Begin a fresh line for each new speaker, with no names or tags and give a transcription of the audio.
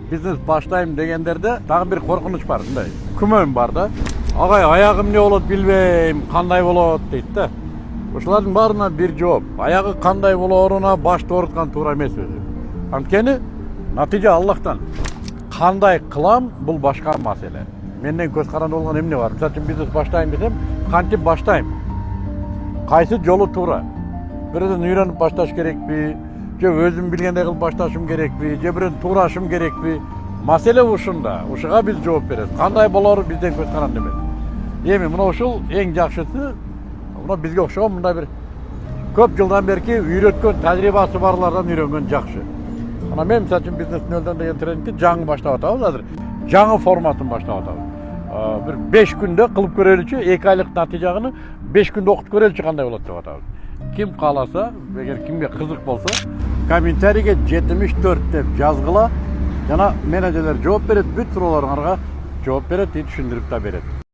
бизнес баштайм дегендерде дагы бир коркунуч бар, мындай күмөн бар да. Агай, аягым эмне болот билбейм, кандай болот дейт да. Ошолардын баарына бир жооп. Аягы кандай болоруна башты ооруткан туура эмес өзү. Анткени натыйжа Аллахтан. Кандай кылам бул башка маселе. Менден көз каранды болгон эмне бар? Мисалы үчүн бизнес баштайм десем, кантип баштайм? Кайсы жолу туура? Бирден үйрөнүп башташ керекпи? Же өзүм билгендей кылып башташым керекпи? Же бирден туурашым керекпи? Маселе ушунда. Ушуга биз жооп беребиз. Кандай болору бизден көз каранды эмес. Эми мына ушул эң жакшысы, мына бизге окшогон мындай бир көп жылдан берки үйрөткөн, тажрыйбасы барлардан үйрөнгөн жакшы. Ана мен мисалы үчүн бизнес нөлдөн деген тренингти жаңы баштап атабыз азыр. Жаңы форматын баштап атабыз. Бир 5 күндө кылып көрөлүчү, 2 айлык натыйжаны 5 күндө окутуп көрөлүчү кандай болот деп атабыз. Ким кааласа, эгер кимге кызык болсо, комментарийге 74 деп жазгыла, жана менеджерлер жооп берет, бүт суроолоруңарга жооп берет, түшүндүрүп да берет.